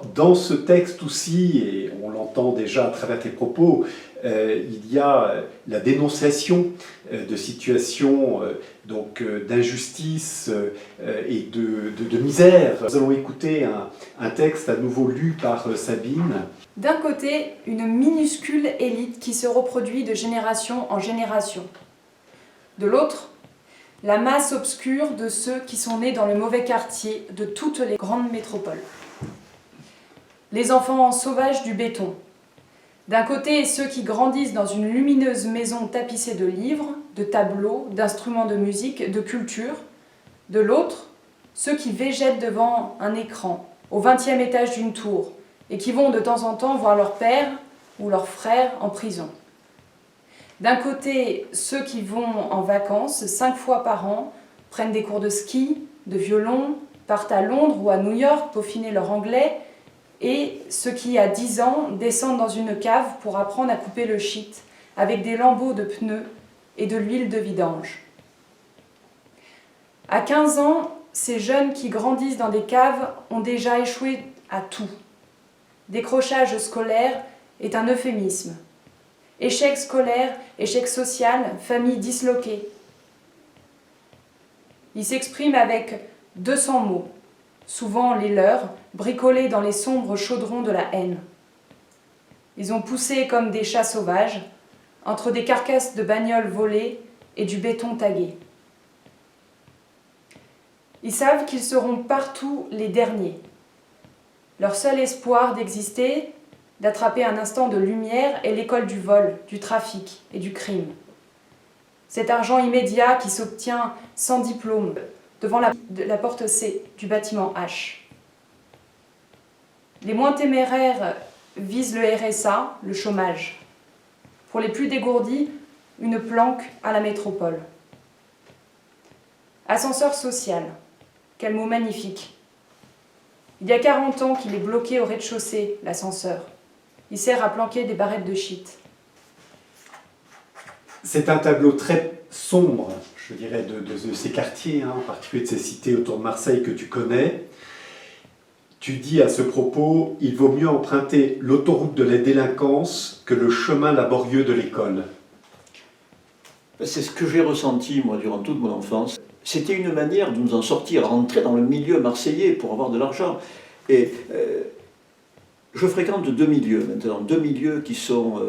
Dans ce texte aussi, et on l'entend déjà à travers tes propos, il y a la dénonciation de situations d'injustice et de misère. Nous allons écouter un texte à nouveau lu par Sabine. D'un côté, une minuscule élite qui se reproduit de génération en génération. De l'autre, la masse obscure de ceux qui sont nés dans le mauvais quartier de toutes les grandes métropoles. Les enfants sauvages du béton. D'un côté, ceux qui grandissent dans une lumineuse maison tapissée de livres, de tableaux, d'instruments de musique, de culture. De l'autre, ceux qui végètent devant un écran, au 20e étage d'une tour, et qui vont de temps en temps voir leur père ou leur frère en prison. D'un côté, ceux qui vont en vacances 5 fois par an, prennent des cours de ski, de violon, partent à Londres ou à New York peaufiner leur anglais, et ceux qui, à 10 ans, descendent dans une cave pour apprendre à couper le shit avec des lambeaux de pneus et de l'huile de vidange. À 15 ans, ces jeunes qui grandissent dans des caves ont déjà échoué à tout. Décrochage scolaire est un euphémisme. Échec scolaire, échec social, famille disloquée. Ils s'expriment avec 200 mots, souvent les leurs, bricolés dans les sombres chaudrons de la haine. Ils ont poussé comme des chats sauvages, entre des carcasses de bagnoles volées et du béton tagué. Ils savent qu'ils seront partout les derniers. Leur seul espoir d'exister, d'attraper un instant de lumière, est l'école du vol, du trafic et du crime. Cet argent immédiat qui s'obtient sans diplôme devant la porte C du bâtiment H. Les moins téméraires visent le RSA, le chômage. Pour les plus dégourdis, une planque à la métropole. Ascenseur social, quel mot magnifique. Il y a 40 ans qu'il est bloqué au rez-de-chaussée, l'ascenseur. Il sert à planquer des barrettes de shit. C'est un tableau très sombre, je dirais, de ces quartiers, en particulier de ces cités autour de Marseille que tu connais. Tu dis à ce propos, il vaut mieux emprunter l'autoroute de la délinquance que le chemin laborieux de l'école. C'est ce que j'ai ressenti, moi, durant toute mon enfance. C'était une manière de nous en sortir, rentrer dans le milieu marseillais pour avoir de l'argent. Et je fréquente deux milieux maintenant, deux milieux qui sont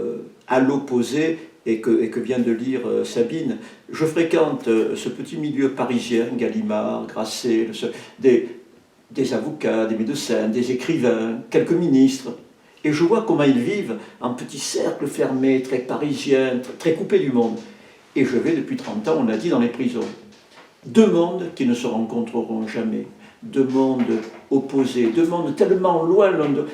à l'opposé et que vient de lire Sabine. Je fréquente ce petit milieu parisien, Gallimard, Grasset, des avocats, des médecins, des écrivains, quelques ministres. Et je vois comment ils vivent en petits cercles fermés, très parisiens, très coupés du monde. Et je vais depuis 30 ans, on l'a dit, dans les prisons. Deux mondes qui ne se rencontreront jamais. Deux mondes opposés, deux mondes tellement loin l'un de l'autre.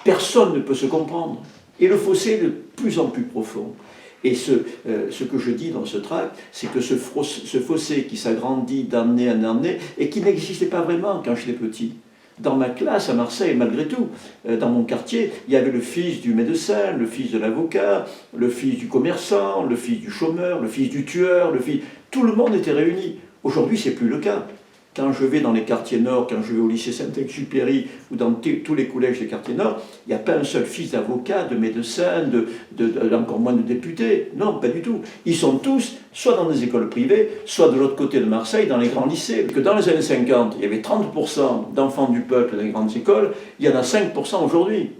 Personne ne peut se comprendre. Et le fossé est de plus en plus profond. Et ce que je dis dans ce tract, c'est que ce fossé qui s'agrandit d'année en année et qui n'existait pas vraiment quand j'étais petit. Dans ma classe à Marseille, malgré tout, dans mon quartier, il y avait le fils du médecin, le fils de l'avocat, le fils du commerçant, le fils du chômeur, le fils du tueur, tout le monde était réuni. Aujourd'hui, ce n'est plus le cas. Quand je vais dans les quartiers nord, quand je vais au lycée Saint-Exupéry ou dans tous les collèges des quartiers nord, il n'y a pas un seul fils d'avocat, de médecin, encore moins de député. Non, pas du tout. Ils sont tous soit dans des écoles privées, soit de l'autre côté de Marseille, dans les grands lycées. Que dans les années 50, il y avait 30% d'enfants du peuple dans les grandes écoles, il y en a 5% aujourd'hui.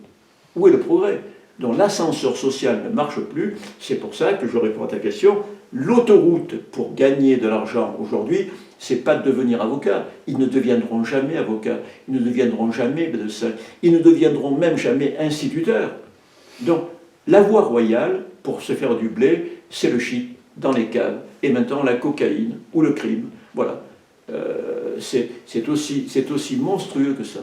Où est le progrès? Donc l'ascenseur social ne marche plus. C'est pour ça que je réponds à ta question. L'autoroute pour gagner de l'argent aujourd'hui, c'est pas de devenir avocat. Ils ne deviendront jamais avocats. Ils ne deviendront jamais médecins. Ils ne deviendront même jamais instituteurs. Donc la voie royale pour se faire du blé, c'est le shit dans les caves. Et maintenant la cocaïne ou le crime. Voilà. C'est aussi monstrueux que ça.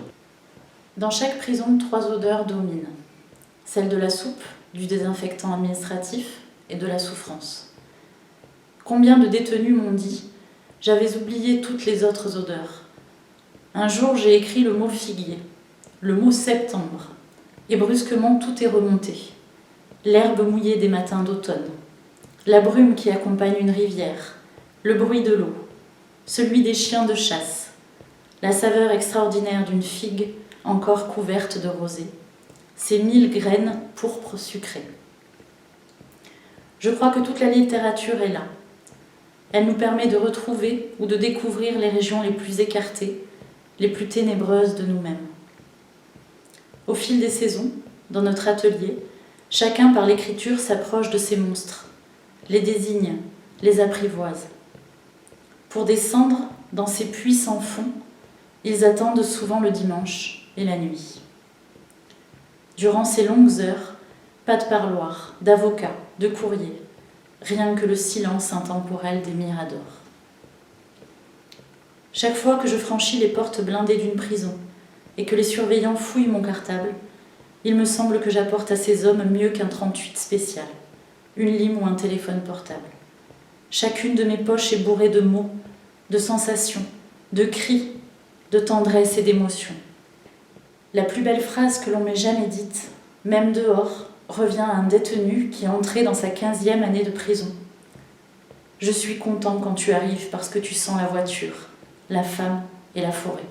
Dans chaque prison, 3 odeurs dominent. Celle de la soupe, du désinfectant administratif et de la souffrance. Combien de détenus m'ont dit « J'avais oublié toutes les autres odeurs ». Un jour, j'ai écrit le mot figuier, le mot septembre, et brusquement tout est remonté. L'herbe mouillée des matins d'automne, la brume qui accompagne une rivière, le bruit de l'eau, celui des chiens de chasse, la saveur extraordinaire d'une figue encore couvertes de rosée, ces 1000 graines pourpres sucrées. Je crois que toute la littérature est là. Elle nous permet de retrouver ou de découvrir les régions les plus écartées, les plus ténébreuses de nous-mêmes. Au fil des saisons, dans notre atelier, chacun par l'écriture s'approche de ces monstres, les désigne, les apprivoise. Pour descendre dans ces puits sans fond, ils attendent souvent le dimanche et la nuit. Durant ces longues heures, pas de parloir, d'avocat, de courrier, rien que le silence intemporel des miradors. Chaque fois que je franchis les portes blindées d'une prison et que les surveillants fouillent mon cartable, il me semble que j'apporte à ces hommes mieux qu'un 38 spécial, une lime ou un téléphone portable. Chacune de mes poches est bourrée de mots, de sensations, de cris, de tendresse et d'émotion. La plus belle phrase que l'on m'ait jamais dite, même dehors, revient à un détenu qui est entré dans sa 15e année de prison. Je suis content quand tu arrives parce que tu sens la voiture, la femme et la forêt.